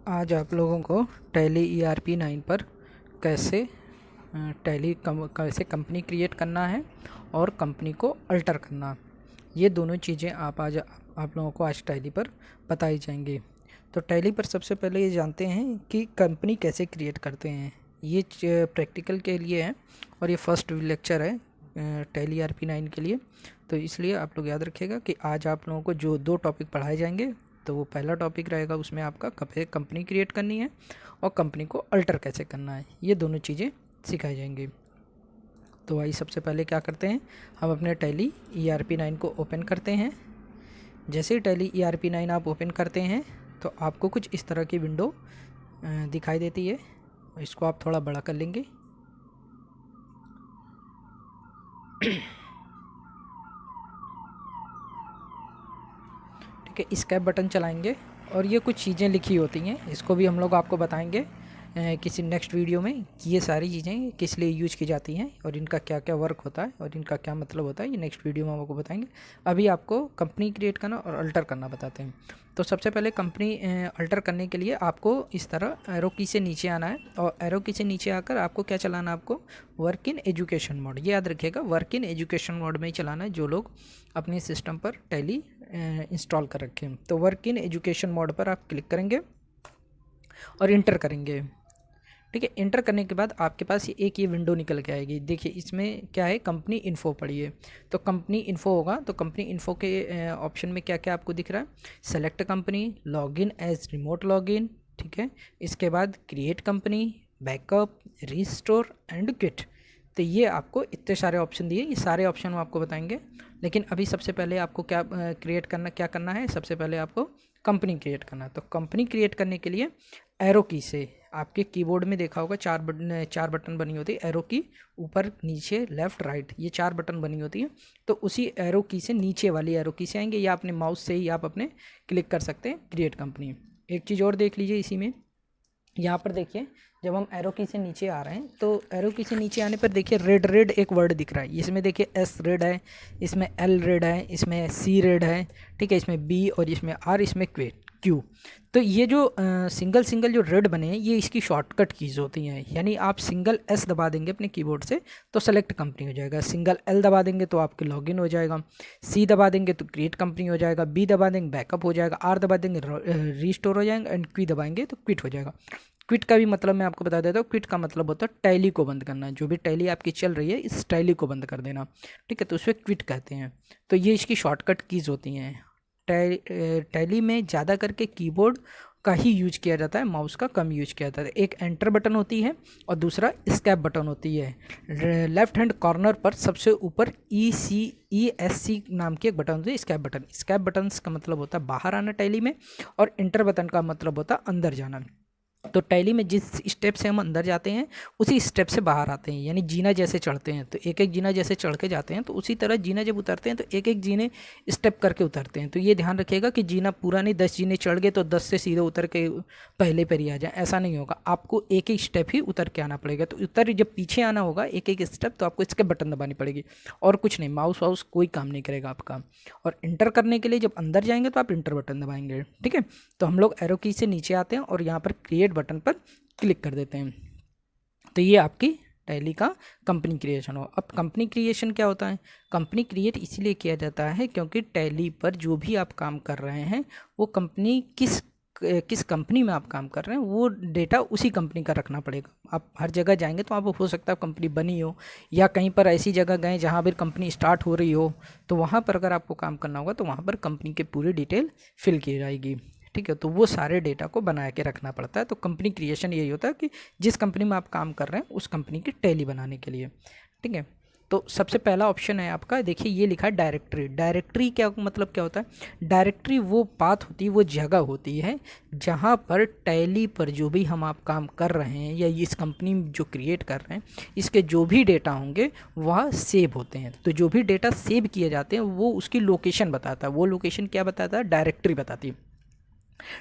आज आप लोगों को टैली ERP 9 पर कैसे कैसे कंपनी क्रिएट करना है और कंपनी को अल्टर करना, ये दोनों चीज़ें आप लोगों को आज टैली पर बताई जाएंगी। तो टैली पर सबसे पहले ये जानते हैं कि कंपनी कैसे क्रिएट करते हैं। ये प्रैक्टिकल के लिए है और ये फर्स्ट लेक्चर है टैली ERP 9 के लिए। तो इसलिए आप लोग याद रखिएगा कि आज आप लोगों को जो 2 टॉपिक पढ़ाए जाएंगे, तो वो पहला टॉपिक रहेगा, उसमें आपका कंपनी क्रिएट करनी है और कंपनी को अल्टर कैसे करना है, ये दोनों चीज़ें सिखाई जाएंगी। तो आइए सबसे पहले क्या करते हैं, हम अपने टैली ERP 9 को ओपन करते हैं। जैसे ही टैली ERP 9 आप ओपन करते हैं तो आपको कुछ इस तरह की विंडो दिखाई देती है। इसको आप थोड़ा बड़ा कर लेंगे। ठीक है, स्केप बटन चलाएंगे और ये कुछ चीज़ें लिखी होती हैं, इसको भी हम लोग आपको बताएंगे किसी नेक्स्ट वीडियो में कि ये सारी चीज़ें किस लिए यूज की जाती हैं और इनका क्या क्या वर्क होता है और इनका क्या मतलब होता है, ये नेक्स्ट वीडियो में हम आपको बताएंगे। अभी आपको कंपनी क्रिएट करना और अल्टर करना बताते हैं। तो सबसे पहले कंपनी अल्टर करने के लिए आपको इस तरह एरो की से नीचे आना है और एरो की से नीचे आकर आपको क्या चलाना है, आपको वर्क इन एजुकेशन मोड। ये याद रखिएगा, वर्क इन एजुकेशन मोड में ही चलाना है जो लोग अपने सिस्टम पर टैली इंस्टॉल कर रखे हैं। तो वर्क इन एजुकेशन मोड पर आप क्लिक करेंगे और इंटर करेंगे। ठीक है, इंटर करने के बाद आपके पास ये विंडो निकल के आएगी। देखिए इसमें क्या है, कंपनी इन्फो पड़ी है। तो कंपनी इन्फो होगा, तो कंपनी इन्फो के ऑप्शन में क्या क्या आपको दिख रहा है, select company, login as remote login, ठीक है, इसके बाद create company, backup, restore and quit. तो ये आपको इतने सारे ऑप्शन दिए, ये सारे ऑप्शन हम आपको बताएंगे। लेकिन अभी सबसे पहले आपको क्या करना है, सबसे पहले आपको कंपनी क्रिएट करना है। तो कंपनी क्रिएट करने के लिए एरो की से, आपके कीबोर्ड में देखा होगा चार बटन बनी होती है, एरो की ऊपर नीचे लेफ्ट राइट, ये 4 बटन बनी होती है। तो उसी एरो की से नीचे वाली एरो की से आएंगे या अपने माउस से ही आप अपने क्लिक कर सकते हैं क्रिएट कंपनी। एक चीज़ और देख लीजिए इसी में, यहाँ पर देखिए जब हम एरो की से नीचे आ रहे हैं तो एरो की से नीचे आने पर देखिए रेड एक वर्ड दिख रहा है। इसमें देखिए S रेड है, इसमें L रेड है, इसमें C रेड है, ठीक है, इसमें B और इसमें R, इसमें Q। तो ये जो सिंगल जो रेड बने हैं ये इसकी शॉर्टकट कीज़ होती हैं। यानी आप सिंगल S दबा देंगे अपने कीबोर्ड से तो सेलेक्ट कंपनी हो जाएगा, सिंगल L दबा देंगे तो आपके लॉगिन हो जाएगा, C दबा देंगे तो क्रिएट कंपनी हो जाएगा, B दबा देंगे बैकअप हो जाएगा, R दबा देंगे रीस्टोर हो जाएगा एंड Q दबाएंगे तो क्विट हो जाएगा। क्विट का भी मतलब मैं आपको बता देता हूँ, क्विट का मतलब होता है टैली को बंद करना। जो भी टैली आपकी चल रही है इस टैली को बंद कर देना, ठीक है, तो उसे क्विट कहते हैं। तो ये इसकी शॉर्टकट कीज़ होती हैं। टैली में ज़्यादा करके कीबोर्ड का ही यूज किया जाता है, माउस का कम यूज किया जाता है। एक एंटर बटन होती है और दूसरा स्केप बटन होती है। लेफ्ट हैंड कॉर्नर पर सबसे ऊपर ESC नाम की एक बटन होती है, स्केप बटन। स्केप बटन का मतलब होता है बाहर आना टैली में और इंटर बटन का मतलब होता है अंदर जाना। तो टैली में जिस स्टेप से हम अंदर जाते हैं उसी स्टेप से बाहर आते हैं। यानी जीना जैसे चढ़ते हैं तो एक जीना जैसे चढ़ के जाते हैं, तो उसी तरह जीना जब उतरते हैं तो एक जीने स्टेप करके उतरते हैं। तो ये ध्यान रखिएगा कि जीना पूरा नहीं, 10 जीने चढ़ गए तो 10 से सीधे उतर के पहले पर ही आ जाए, ऐसा नहीं होगा। आपको एक स्टेप ही उतर के आना पड़ेगा। तो जब पीछे आना होगा एक स्टेप तो आपको इसके बटन दबानी पड़ेगी और कुछ नहीं, माउस वाउस कोई काम नहीं करेगा आपका। और इंटर करने के लिए जब अंदर जाएंगे तो आप इंटर बटन दबाएंगे, ठीक है। तो हम लोग एरो की से नीचे आते हैं और यहाँ पर क्रिएट बटन पर क्लिक कर देते हैं। तो ये आपकी टैली का कंपनी क्रिएशन हो। अब कंपनी क्रिएशन क्या होता है, कंपनी क्रिएट इसलिए किया जाता है क्योंकि टैली पर जो भी आप काम कर रहे हैं वो कंपनी किस कंपनी में आप काम कर रहे हैं वो डेटा उसी कंपनी का रखना पड़ेगा। आप हर जगह जाएंगे तो आप, हो सकता है कंपनी बनी हो या कहीं पर ऐसी जगह गए जहाँ पर कंपनी स्टार्ट हो रही हो, तो वहाँ पर अगर आपको काम करना होगा तो वहाँ पर कंपनी के पूरी डिटेल फिल की जाएगी, ठीक है। तो वो सारे डेटा को बना के रखना पड़ता है। तो कंपनी क्रिएशन यही होता है कि जिस कंपनी में आप काम कर रहे हैं उस कंपनी की टैली बनाने के लिए, ठीक है। तो सबसे पहला ऑप्शन है आपका, देखिए ये लिखा है डायरेक्टरी। डायरेक्टरी क्या मतलब क्या होता है, डायरेक्टरी वो पाथ होती है, वो जगह होती है जहाँ पर टैली पर जो भी हम आप काम कर रहे हैं या इस कंपनी में जो क्रिएट कर रहे हैं इसके जो भी डेटा होंगे वह सेव होते हैं। तो जो भी डेटा सेव किए जाते हैं वो उसकी लोकेशन बताता है। वो लोकेशन क्या बताता है, डायरेक्टरी बताती है।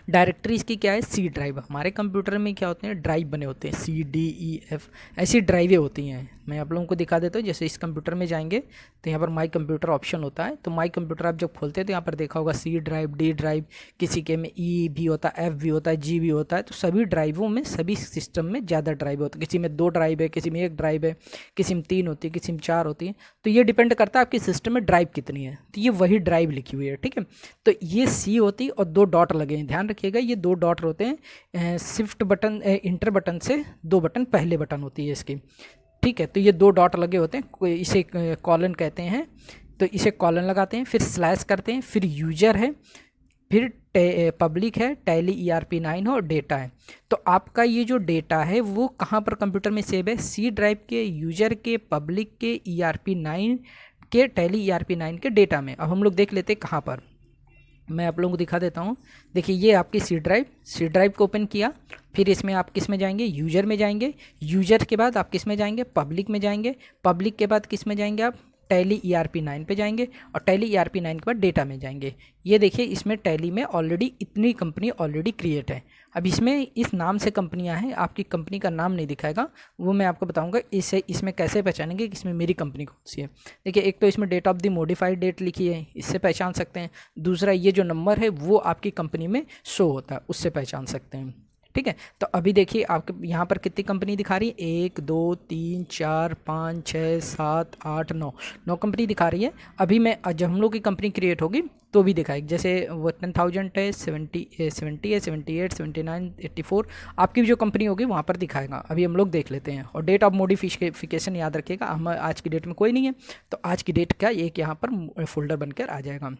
डायरेक्टरी इसकी क्या है, सी ड्राइव। हमारे कंप्यूटर में क्या होते हैं, ड्राइव बने होते हैं, CDEF ऐसी ड्राइवें होती हैं। मैं आप लोगों को दिखा देता हूँ। जैसे इस कंप्यूटर में जाएंगे तो यहाँ पर माई कंप्यूटर ऑप्शन होता है, तो माई कंप्यूटर आप जब खोलते हैं तो यहाँ पर देखा होगा सी ड्राइव, डी ड्राइव, किसी के में E भी होता है, F भी होता है, G भी होता है। तो सभी ड्राइवों में, सभी सिस्टम में ज़्यादा ड्राइव होती है। किसी में 2 ड्राइव है, किसी में 1 ड्राइव है, किसी में 3 होती है, किसी में 4 होती है। तो ये डिपेंड करता है आपके सिस्टम में ड्राइव कितनी है। तो ये वही ड्राइव लिखी हुई है, ठीक है। तो ये C होती है और 2 डॉट लगे हैं, ध्यान रखिएगा ये 2 डॉट होते हैं। शिफ्ट बटन, इंटर बटन से 2 बटन पहले बटन होती है इसकी, ठीक है। तो ये 2 डॉट लगे होते हैं, इसे कॉलन कहते हैं। तो इसे कॉलन लगाते हैं, फिर स्लैश करते हैं, फिर यूजर है, फिर पब्लिक है, टैली ERP9 है और डेटा है। तो आपका ये जो डेटा है वो कहाँ पर कंप्यूटर में सेव है, सी ड्राइव के, यूजर के, पब्लिक के, ERP9 के, टैली ERP9 के डेटा में। अब हम लोग देख लेते हैं कहाँ पर, मैं आप लोगों को दिखा देता हूँ। देखिए ये आपकी सी ड्राइव को ओपन किया, फिर इसमें आप किस में जाएंगे, यूजर में जाएंगे, यूजर के बाद आप किस में जाएंगे, पब्लिक में जाएंगे, पब्लिक के बाद किस में जाएंगे आप, टैली ERP9 पे जाएंगे, और टैली ERP9 के बाद डेटा में जाएंगे। ये देखिए इसमें टैली में ऑलरेडी इतनी कंपनी ऑलरेडी क्रिएट है। अब इसमें इस नाम से कंपनियां हैं, आपकी कंपनी का नाम नहीं दिखाएगा, वो मैं आपको बताऊंगा इसमें कैसे पहचानेंगे कि इसमें मेरी कंपनी कौन सी है। देखिए एक तो इसमें date of the modified date लिखी है, इससे पहचान सकते हैं। दूसरा ये जो नंबर है वो आपकी कंपनी में शो होता है, उससे पहचान सकते हैं, ठीक है। तो अभी देखिए आपके यहाँ पर कितनी कंपनी दिखा रही है, 1 2 3 4 5 6 7 8 9 कंपनी दिखा रही है। अभी मैं जब हम लोग की कंपनी क्रिएट होगी तो भी दिखाएगी, जैसे वो 10,000 है, 70 है, 78 79 84 आपकी भी जो कंपनी होगी वहाँ पर दिखाएगा। अभी हम लोग देख लेते हैं। और डेट ऑफ मॉडिफिकेशन याद रखिएगा, हम आज की डेट में कोई नहीं है, तो आज की डेट का एक यहाँ पर फोल्डर बनकर आ जाएगा,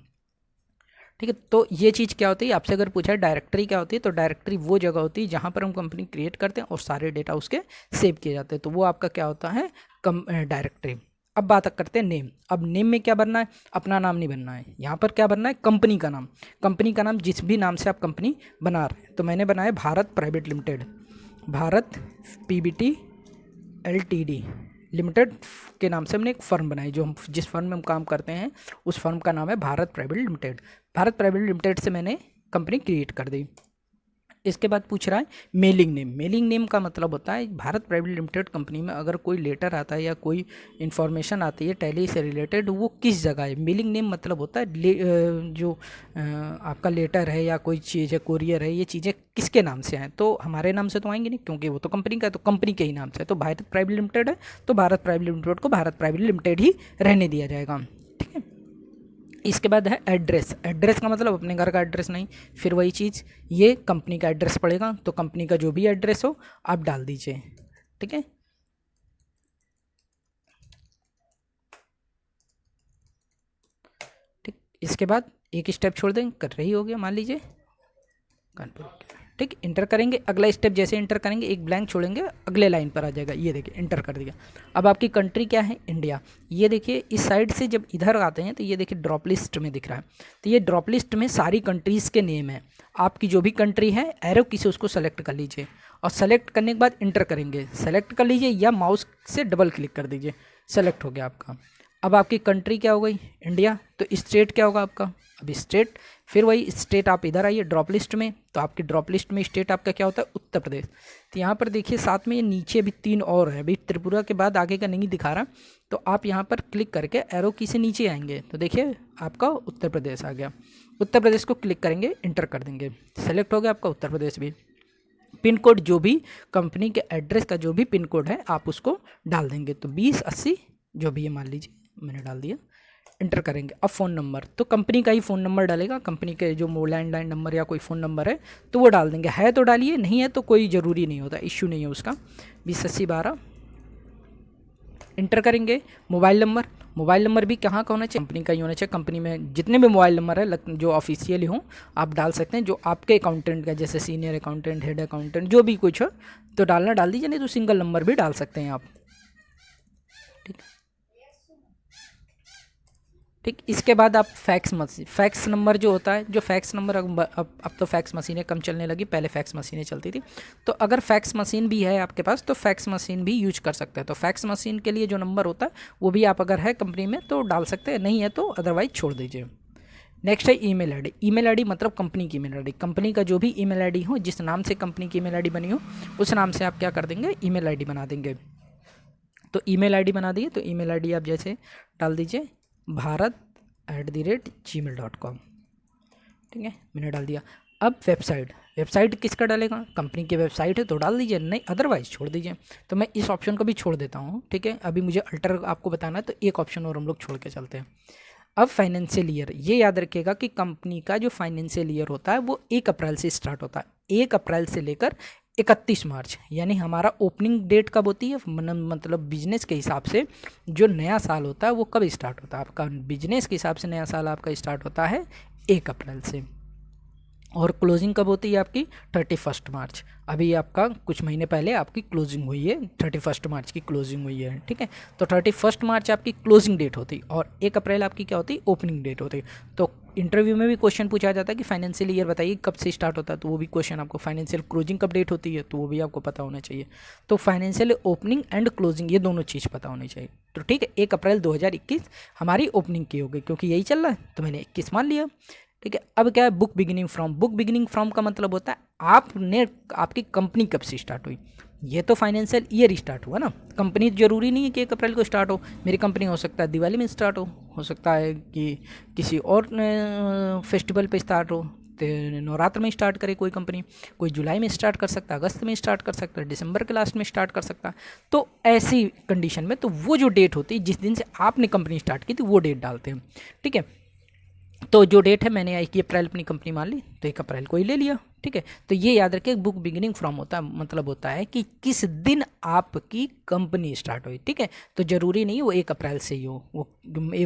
ठीक है। तो ये चीज़ क्या होती है, आपसे अगर पूछा है डायरेक्टरी क्या होती है, तो डायरेक्टरी वो जगह होती है जहाँ पर हम कंपनी क्रिएट करते हैं और सारे डेटा उसके सेव किए जाते हैं। तो वो आपका क्या होता है, डायरेक्टरी। अब बात करते हैं नेम। अब नेम में क्या बनना है, अपना नाम नहीं बनना है, यहाँ पर क्या बनना है, कंपनी का नाम। कंपनी का नाम जिस भी नाम से आप कंपनी बना रहे हैं, तो मैंने बनाया Bharat private limited, Bharat PBT LTD limited के नाम से हमने एक फ़र्म बनाई। जो हम जिस फर्म में हम काम करते हैं उस फर्म का नाम है Bharat private limited. Bharat private limited से मैंने कंपनी क्रिएट कर दी। इसके बाद पूछ रहा है मेलिंग नेम। मेलिंग नेम का मतलब होता है भारत प्राइवेट लिमिटेड कंपनी में अगर कोई लेटर आता है या कोई इन्फॉर्मेशन आती है टैली से रिलेटेड, वो किस जगह है। मेलिंग नेम मतलब होता है जो आपका लेटर है या कोई चीज़ है, कोरियर है, ये चीज़ें किसके नाम से हैं। तो हमारे नाम से तो आएंगे नहीं, क्योंकि वो तो कंपनी का है, तो कंपनी के ही नाम से है। तो भारत प्राइवेट लिमिटेड है तो भारत प्राइवेट लिमिटेड को भारत प्राइवेट लिमिटेड ही रहने दिया जाएगा, ठीक है। इसके बाद है एड्रेस। एड्रेस का मतलब अपने घर का एड्रेस नहीं, फिर वही चीज़ ये कंपनी का एड्रेस पड़ेगा, तो कंपनी का जो भी एड्रेस हो आप डाल दीजिए, ठीक है। ठीक, इसके बाद एक स्टेप छोड़ दें, कर रही हो गया मान लीजिए, ठीक, इंटर करेंगे। अगला स्टेप जैसे इंटर करेंगे एक ब्लैंक छोड़ेंगे, अगले लाइन पर आ जाएगा। ये देखिए इंटर कर दिया। अब आपकी कंट्री क्या है, इंडिया। ये देखिए इस साइड से जब इधर आते हैं तो ये देखिए ड्रॉप लिस्ट में दिख रहा है, तो ये ड्रॉप लिस्ट में सारी कंट्रीज़ के नेम है। आपकी जो भी कंट्री है एरो की से उसको सेलेक्ट कर लीजिए, और सेलेक्ट करने के बाद इंटर करेंगे, सेलेक्ट कर लीजिए या माउस से डबल क्लिक कर दीजिए, सेलेक्ट हो गया आपका। अब आपकी कंट्री क्या हो गई, इंडिया। तो स्टेट क्या होगा आपका, अब स्टेट, फिर वही स्टेट आप इधर आइए ड्रॉप लिस्ट में, तो आपकी ड्रॉप लिस्ट में स्टेट आपका क्या होता है, उत्तर प्रदेश। तो यहाँ पर देखिए साथ में ये नीचे भी 3 और है, अभी त्रिपुरा के बाद आगे का नहीं दिखा रहा, तो आप यहाँ पर क्लिक करके एरो की से नीचे आएंगे, तो देखिए आपका उत्तर प्रदेश आ गया। उत्तर प्रदेश को क्लिक करेंगे, इंटर कर देंगे, सेलेक्ट हो गया आपका उत्तर प्रदेश भी। पिन कोड जो भी कंपनी के एड्रेस का जो भी पिन कोड है आप उसको डाल देंगे, तो 2080 जो भी है मान लीजिए मैंने डाल दिया, इंटर करेंगे। अब फ़ोन नंबर, तो कंपनी का ही फ़ोन नंबर डालेगा, कंपनी के जो लैंडलाइन नंबर या कोई फ़ोन नंबर है तो वो डाल देंगे, है तो डालिए, नहीं है तो कोई ज़रूरी नहीं होता, इश्यू नहीं है उसका। 2080 12 इंटर करेंगे। मोबाइल नंबर भी कहाँ का होना चाहिए, कंपनी का ही होना चाहिए। कंपनी में जितने भी मोबाइल नंबर है जो ऑफिशियली हों आप डाल सकते हैं, जो आपके अकाउंटेंट का, जैसे सीनियर अकाउंटेंट, हेड अकाउंटेंट, जो भी कुछ हो तो डाल दीजिए, नहीं तो सिंगल नंबर भी डाल सकते हैं आप, ठीक। ठीक, इसके बाद आप फैक्स नंबर जो होता है, जो फैक्स नंबर अब तो फैक्स मशीनें कम चलने लगी, पहले फैक्स मशीनें चलती थी, तो अगर फैक्स मशीन भी है आपके पास तो फैक्स मशीन भी यूज कर सकते हैं। तो फैक्स मशीन के लिए जो नंबर होता है वो भी आप अगर है कंपनी में तो डाल सकते हैं, नहीं है तो अदरवाइज छोड़ दीजिए। नेक्स्ट है ईमेल आईडी। ईमेल आईडी मतलब कंपनी की ईमेल आईडी। कंपनी का जो भी ईमेल आईडी हो, जिस नाम से कंपनी की ईमेल आईडी बनी हो, उस नाम से आप क्या कर देंगे, ईमेल आईडी बना देंगे। तो ईमेल आईडी बना दिए, तो ईमेल आईडी आप जैसे डाल दीजिए bharat@gmail.com। ठीक है, मैंने डाल दिया। अब वेबसाइट किसका डालेगा, कंपनी की वेबसाइट है तो डाल दीजिए, नहीं अदरवाइज छोड़ दीजिए। तो मैं इस ऑप्शन को भी छोड़ देता हूँ। ठीक है, अभी मुझे अल्टर आपको बताना है, तो एक ऑप्शन और हम लोग छोड़ के चलते हैं। अब फाइनेंशियल ईयर, ये याद रखिएगा कि कंपनी का जो फाइनेंशियल ईयर होता है वो 1 अप्रैल से स्टार्ट होता है। 1 अप्रैल से लेकर 31 मार्च, यानी हमारा ओपनिंग डेट कब होती है, मतलब बिजनेस के हिसाब से जो नया साल होता है वो कब स्टार्ट होता है आपका, बिजनेस के हिसाब से नया साल आपका स्टार्ट होता है 1 अप्रैल से। और क्लोजिंग कब होती है आपकी, 31 मार्च। अभी आपका कुछ महीने पहले आपकी क्लोजिंग हुई है, 31 मार्च की क्लोजिंग हुई है। ठीक है, तो 31 मार्च आपकी क्लोजिंग डेट होती और 1 अप्रैल आपकी क्या होती, ओपनिंग डेट होती। तो इंटरव्यू में भी क्वेश्चन पूछा जाता है कि फाइनेंशियल ईयर बताइए कब से स्टार्ट होता है, तो वो भी क्वेश्चन आपको, फाइनेंशियल क्लोजिंग कब डेट होती है तो वो भी आपको पता होना चाहिए। तो फाइनेंशियल ओपनिंग एंड क्लोजिंग ये दोनों चीज़ पता होनी चाहिए। तो ठीक है, 1 अप्रैल 2021 हमारी ओपनिंग की होगी, क्योंकि यही चल रहा है तो मैंने 21 मान लिया। ठीक है, अब क्या है, book beginning from. Book beginning from का मतलब होता है आपने, आपकी कंपनी कब से स्टार्ट हुई। ये तो फाइनेंशियल ईयर स्टार्ट हुआ ना, कंपनी जरूरी नहीं है कि 1 अप्रैल को स्टार्ट हो। मेरी कंपनी हो सकता है दिवाली में स्टार्ट हो सकता है कि किसी और फेस्टिवल पे स्टार्ट हो, नवरात्र में स्टार्ट करे कोई कंपनी, कोई जुलाई में स्टार्ट कर सकता है, अगस्त में स्टार्ट कर सकता है, दिसंबर के लास्ट में स्टार्ट कर सकता है। तो ऐसी कंडीशन में तो वो जो डेट होती है जिस दिन से आपने कंपनी स्टार्ट की थी वो डेट डालते हैं। ठीक है, तो जो डेट है मैंने 1 अप्रैल अपनी कंपनी मान ली तो 1 अप्रैल को ही ले लिया। ठीक है, तो ये याद रखिए, बुक बिगिनिंग फ्रॉम होता है मतलब होता है कि किस दिन आपकी कंपनी स्टार्ट हुई। ठीक है, तो ज़रूरी नहीं है वो 1 अप्रैल से ही हो, वो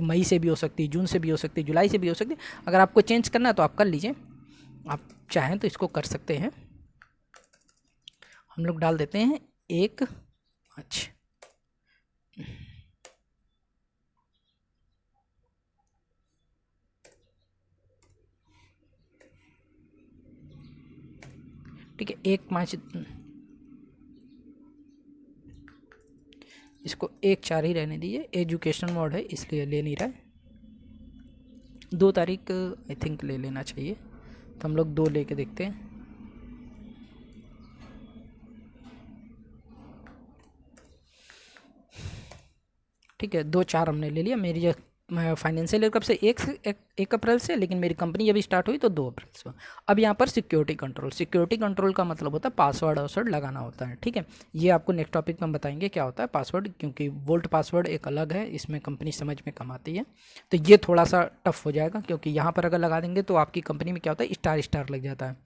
मई से भी हो सकती है, जून से भी हो सकती है, जुलाई से भी हो सकती है। अगर आपको चेंज करना है तो आप कर लीजिए, आप चाहें तो इसको कर सकते हैं। हम लोग डाल देते हैं 1 अच्छा, ठीक है, 1 5, इसको 1 4 ही रहने दीजिए, एजुकेशन मोड है इसलिए ले नहीं रहा है। 2 तारीख आई थिंक ले लेना चाहिए, तो हम लोग 2 लेके देखते हैं। ठीक है, 2 4 हमने ले लिया। मेरी जो फाइनेंशियल ईयर कब से, 1 अप्रैल से, लेकिन मेरी कंपनी जब स्टार्ट हुई तो 2 अप्रैल से। अब यहाँ पर सिक्योरिटी कंट्रोल, सिक्योरिटी कंट्रोल का मतलब होता है पासवर्ड वासवर्ड लगाना होता है। ठीक है, ये आपको नेक्स्ट टॉपिक में बताएंगे क्या होता है पासवर्ड, क्योंकि वोल्ट पासवर्ड एक अलग है, इसमें कंपनी समझ में कम आती है। तो ये थोड़ा सा टफ हो जाएगा, क्योंकि यहाँ पर अगर लगा देंगे तो आपकी कंपनी में क्या होता है, स्टार स्टार लग जाता है,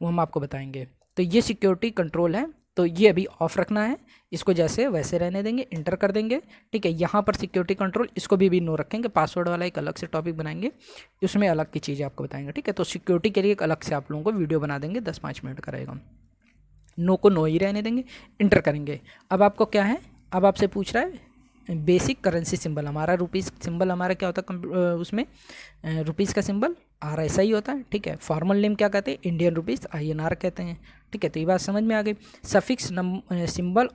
वो हम आपको बताएंगे। तो ये सिक्योरिटी कंट्रोल है, तो ये अभी ऑफ रखना है, इसको जैसे वैसे रहने देंगे, इंटर कर देंगे। ठीक है, यहाँ पर सिक्योरिटी कंट्रोल इसको भी नो रखेंगे, पासवर्ड वाला एक अलग से टॉपिक बनाएंगे, उसमें अलग की चीज़ें आपको बताएंगे। ठीक है, तो सिक्योरिटी के लिए एक अलग से आप लोगों को वीडियो बना देंगे, 10-5 मिनट का रहेगा। नो को नो ही रहने देंगे, इंटर करेंगे। अब आपको क्या है, अब आपसे पूछ रहा है बेसिक करेंसी सिंबल, हमारा रुपीज़ सिंबल हमारा क्या होता है उसमें, रुपीज़ का सिंबल RSI होता है। ठीक है, फॉर्मल नेम क्या कहते हैं, इंडियन रुपीज़ INR कहते हैं। ठीक है, तो ये बात समझ में आ गई। Suffix symbol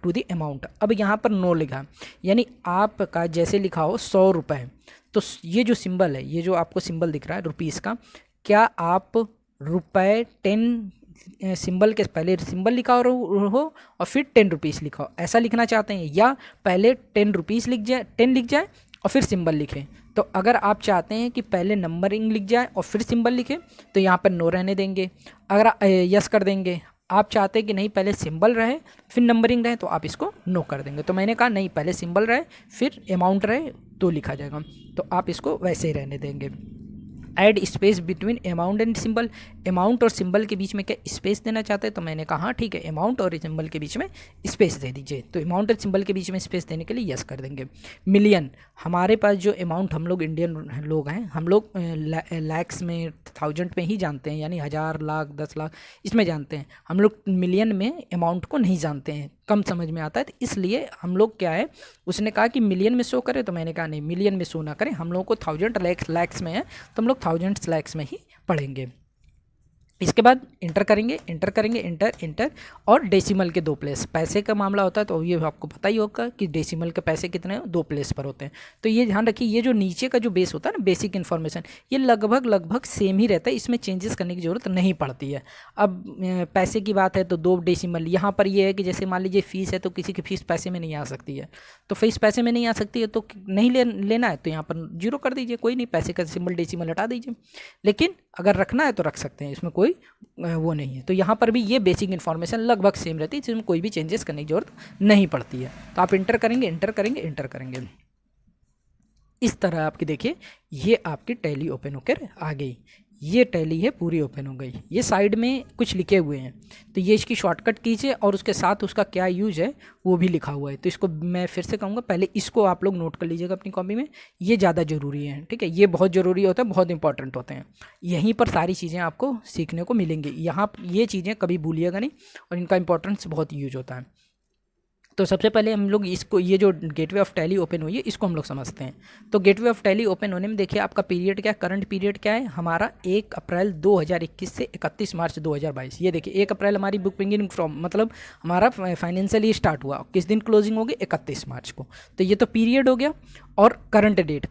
to the amount, अब यहाँ पर नो लिखा, यानी आपका जैसे लिखा हो 100 रुपये, तो ये जो सिंबल है, ये जो आपको सिंबल दिख रहा है रुपीज़ का, क्या आप रुपये 10 सिंबल के पहले सिंबल लिखा हो और फिर 10 रुपीज़ लिखा हो, ऐसा लिखना चाहते हैं, या पहले 10 रुपीज़ लिख जाए, 10 लिख जाए और फिर सिंबल लिखें। तो अगर आप चाहते हैं कि पहले नंबरिंग लिख जाए और फिर सिंबल लिखें तो यहाँ पर नो रहने देंगे, अगर यस कर देंगे। आप चाहते हैं कि नहीं पहले सिंबल रहे फिर नंबरिंग रहे, तो आप इसको नो कर देंगे। तो मैंने कहा नहीं, पहले सिंबल रहे फिर अमाउंट रहे तो लिखा जाएगा, तो आप इसको वैसे ही रहने देंगे। Add space between amount and symbol, amount और सिंबल के बीच में क्या स्पेस देना चाहते हैं, तो मैंने कहा हाँ ठीक है, अमाउंट और सिंबल के बीच में स्पेस दे दीजिए। तो अमाउंट और सिंबल के बीच में स्पेस देने के लिए यस कर देंगे। मिलियन, हमारे पास जो अमाउंट, हम लोग इंडियन लोग हैं, हम लोग लैक्स में, 1000 में ही जानते हैं, यानी 1000, लाख, 10 लाख इसमें जानते हैं। हम लोग मिलियन में अमाउंट को नहीं जानते हैं, कम समझ में आता है, तो इसलिए हम लोग क्या है, उसने कहा कि मिलियन में शो करे, तो मैंने कहा नहीं मिलियन में शो ना करें, हम लोगों को 1000 लैक्स में है तो हम लोग 1000 लैक्स में ही पढ़ेंगे। इसके बाद इंटर करेंगे, इंटर और डेसिमल के 2 प्लेस। पैसे का मामला होता है तो ये आपको पता ही होगा कि डेसिमल के पैसे कितने 2 प्लेस पर होते हैं। तो ये ध्यान रखिए, ये जो नीचे का जो बेस होता है ना, बेसिक इन्फॉर्मेशन, ये लगभग सेम ही रहता है, इसमें चेंजेस करने की ज़रूरत नहीं पड़ती है। अब पैसे की बात है तो 2 डेसिमल, यहाँ पर ये है कि जैसे मान लीजिए फीस है तो किसी की फीस पैसे में नहीं आ सकती है, तो फीस पैसे में नहीं आ सकती है तो नहीं लेना है तो यहाँ पर 0 कर दीजिए, कोई नहीं, पैसे का सिंबल डेसिमल हटा दीजिए। लेकिन अगर रखना है तो रख सकते हैं, इसमें कोई वो नहीं है। तो यहाँ पर भी ये बेसिक इन्फॉर्मेशन लगभग सेम रहती है, इसमें कोई भी चेंजेस करने की जरूरत नहीं पड़ती है। तो आप इंटर करेंगे। इस तरह आपकी देखिए ये आपकी टैली ओपन होकर आ गई। ये टैली है पूरी ओपन हो गई। ये साइड में कुछ लिखे हुए हैं तो ये इसकी शॉर्टकट कीजिए और उसके साथ उसका क्या यूज है वो भी लिखा हुआ है। तो इसको मैं फिर से कहूँगा, पहले इसको आप लोग नोट कर लीजिएगा अपनी कॉपी में, ये ज़्यादा ज़रूरी है, ठीक है, ये बहुत ज़रूरी होता है, बहुत इंपॉर्टेंट होते हैं। यहीं पर सारी चीज़ें आपको सीखने को मिलेंगी, यहाँ ये चीज़ें कभी भूलिएगा नहीं और इनका इंपॉर्टेंस बहुत यूज होता है। तो सबसे पहले हम लोग इसको, ये जो गेटवे ऑफ टैली ओपन हुई है इसको हम लोग समझते हैं। तो गेटवे ऑफ टैली ओपन होने में देखिए आपका पीरियड क्या है, करंट पीरियड क्या है हमारा, 1 अप्रैल 2021 से 31 मार्च 2022। ये देखिए 1 अप्रैल हमारी बुक बिगिनिंग फ्रॉम, मतलब हमारा फाइनेंशियल ईयर स्टार्ट हुआ, किस दिन क्लोजिंग होगी 31 मार्च को। तो ये तो पीरियड हो गया। और करंट डेट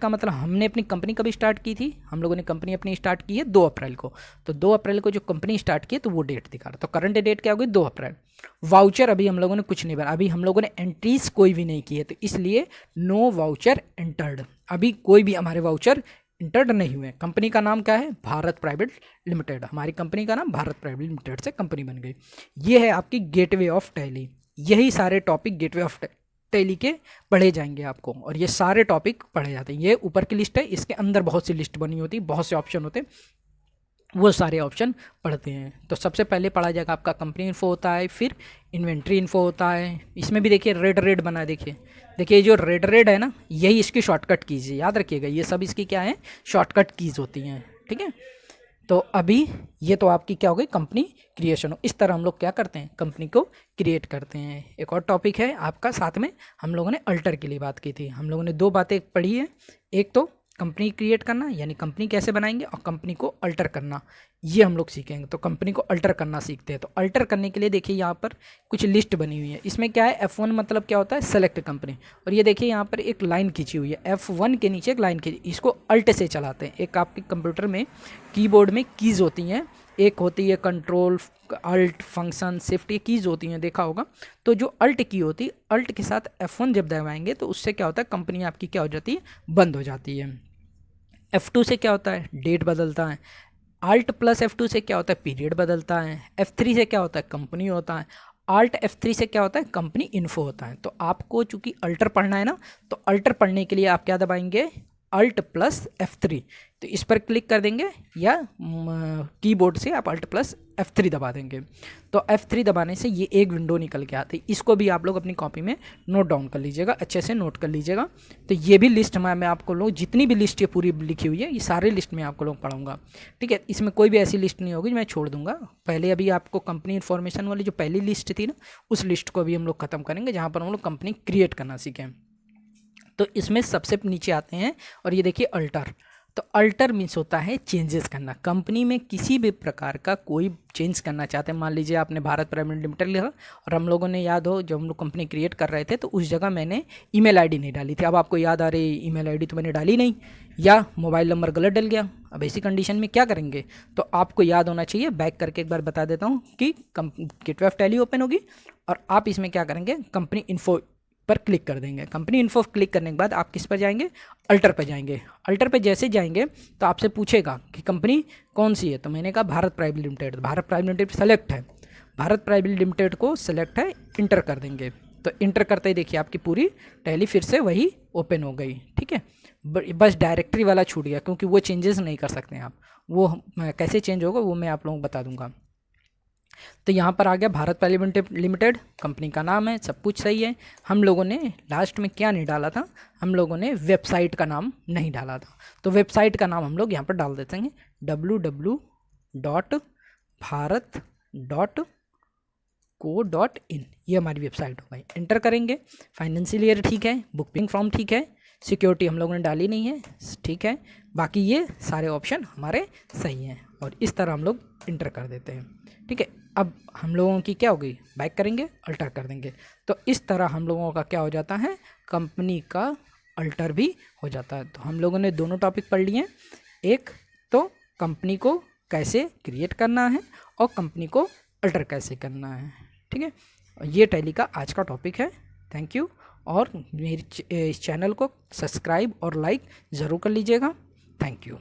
का मतलब हमने अपनी कंपनी कभी स्टार्ट की थी, हम लोगों ने कंपनी अपनी स्टार्ट की है 2 अप्रैल को। तो 2 अप्रैल को जो कंपनी स्टार्ट की है तो वो डेट दिखा रहा। तो करंट डेट क्या होगी 2 अप्रैल। वाउचर अभी हम लोगों ने कुछ नहीं बना, अभी हम लोगों ने एंट्रीज कोई भी नहीं की है, तो इसलिए नो वाउचर एंटर्ड, अभी कोई भी हमारे वाउचर इंटर्ड नहीं हुए। कंपनी का नाम क्या है, भारत प्राइवेट लिमिटेड, हमारी कंपनी का नाम भारत प्राइवेट लिमिटेड से कंपनी बन गई। ये है आपकी गेटवे ऑफ टैली। यही सारे टॉपिक गेटवे ऑफ टैली के पढ़े जाएंगे आपको, और ये सारे टॉपिक पढ़े जाते हैं। ये ऊपर की लिस्ट है, इसके अंदर बहुत सी लिस्ट बनी होती है, बहुत से ऑप्शन होते हैं, वो सारे ऑप्शन पढ़ते हैं। तो सबसे पहले पढ़ा जाएगा आपका कंपनी इन्फो होता है, फिर इन्वेंट्री इन्फो होता है। इसमें भी देखिए रेड बना है, देखिए जो रेड है ना, यही इसकी शॉर्टकट कीज है, याद रखिएगा ये सब इसकी क्या है, शॉर्टकट कीज होती हैं, ठीक है। तो अभी ये तो आपकी क्या हो गई, कंपनी क्रिएशन हो। इस तरह हम लोग क्या करते हैं, कंपनी को क्रिएट करते हैं। एक और टॉपिक है आपका, साथ में हम लोगों ने अल्टर के लिए बात की थी। हम लोगों ने 2 बातें पढ़ी है, एक तो कंपनी क्रिएट करना यानी कंपनी कैसे बनाएंगे, और कंपनी को अल्टर करना, ये हम लोग सीखेंगे। तो कंपनी को अल्टर करना सीखते हैं। तो अल्टर करने के लिए देखिए यहाँ पर कुछ लिस्ट बनी हुई है। इसमें क्या है, F1 मतलब क्या होता है, सेलेक्ट कंपनी। और ये देखिए यहाँ पर एक लाइन खींची हुई है, F1 के नीचे एक लाइन खींची, इसको अल्ट से चलाते हैं। एक आपके कंप्यूटर में कीबोर्ड में कीज़ होती हैं, एक होती है कंट्रोल, अल्ट, फंक्शन, शिफ्ट, ये कीज़ होती हैं, देखा होगा। तो जो अल्ट की होती है, अल्ट के साथ F1 जब दबाएंगे तो उससे क्या होता है, कंपनी आपकी क्या हो जाती है, बंद हो जाती है। F2 से क्या होता है, डेट बदलता है। Alt प्लस F2 से क्या होता है, पीरियड बदलता है। F3 से क्या होता है, कंपनी होता है। Alt F3 से क्या होता है, कंपनी इन्फो होता है। तो आपको चूंकि अल्टर पढ़ना है ना, तो अल्टर पढ़ने के लिए आप क्या दबाएंगे, Alt प्लस F3। तो इस पर क्लिक कर देंगे या कीबोर्ड से आप Alt प्लस F3 दबा देंगे। तो F3 दबाने से ये एक विंडो निकल के आती है। इसको भी आप लोग अपनी कॉपी में नोट डाउन कर लीजिएगा, अच्छे से नोट कर लीजिएगा। तो ये भी लिस्ट मैं आपको लोग, जितनी भी लिस्ट ये पूरी लिखी हुई है, ये सारी लिस्ट में आपको लोग पढ़ाऊंगा, ठीक है। इसमें कोई भी ऐसी लिस्ट नहीं होगी जो मैं छोड़ दूंगा। पहले अभी आपको कंपनी इन्फॉर्मेशन वाली जो पहली लिस्ट थी ना, उस लिस्ट को भी हम लोग खत्म करेंगे, जहाँ पर हम लोग कंपनी क्रिएट करना सीखें। तो इसमें सबसे नीचे आते हैं और ये देखिए अल्टर। तो अल्टर मीन्स होता है चेंजेस करना। कंपनी में किसी भी प्रकार का कोई चेंज करना चाहते हैं, मान लीजिए आपने भारत प्राइवेट लिमिटेड लिखा और हम लोगों ने, याद हो जब हम लोग कंपनी क्रिएट कर रहे थे तो उस जगह मैंने ईमेल आईडी नहीं डाली थी। अब आपको याद आ रही ईमेल आईडी तो मैंने डाली नहीं, या मोबाइल नंबर गलत डल गया। अब ऐसी कंडीशन में क्या करेंगे, तो आपको याद होना चाहिए, बैक करके एक बार बता देता हूँ कि गेटवे ऑफ टैली ओपन होगी और आप इसमें क्या करेंगे, कंपनी इन्फो पर क्लिक कर देंगे। कंपनी इन्फो क्लिक करने के बाद आप किस पर जाएंगे, अल्टर पर जाएंगे। अल्टर पर जैसे जाएंगे तो आपसे पूछेगा कि कंपनी कौन सी है, तो मैंने कहा Bharat private limited. Bharat private limited select है, भारत प्राइवेट लिमिटेड को सेलेक्ट है, इंटर कर देंगे। तो इंटर करते ही देखिए आपकी पूरी टैली फिर से वही ओपन हो गई, ठीक है। बस डायरेक्टरी वाला छूट गया, क्योंकि वो चेंजेस नहीं कर सकते हैं आप, वो कैसे चेंज होगा वो मैं आप लोगों को बता दूंगा। तो यहाँ पर आ गया भारत प्राइवेट लिमिटेड, कंपनी का नाम है, सब कुछ सही है। हम लोगों ने लास्ट में क्या नहीं डाला था, हम लोगों ने वेबसाइट का नाम नहीं डाला था। तो वेबसाइट का नाम हम लोग यहाँ पर डाल देते हैं www.bharat.co.in, ये हमारी वेबसाइट हो गई। एंटर करेंगे, फाइनेंशियल ईयर ठीक है, बुकिंग फॉर्म ठीक है, सिक्योरिटी हम लोगों ने डाली नहीं है, ठीक है। बाकी ये सारे ऑप्शन हमारे सही हैं और इस तरह हम लोग इंटर कर देते हैं, ठीक है। अब हम लोगों की क्या होगी, बैक करेंगे, अल्टर कर देंगे, तो इस तरह हम लोगों का क्या हो जाता है, कंपनी का अल्टर भी हो जाता है। तो हम लोगों ने दोनों टॉपिक पढ़ लिए, एक तो कंपनी को कैसे क्रिएट करना है और कंपनी को अल्टर कैसे करना है, ठीक है। ये टैली का आज का टॉपिक है। Thank you. और मेरे इस चैनल को सब्सक्राइब और लाइक ज़रूर कर लीजिएगा। Thank you.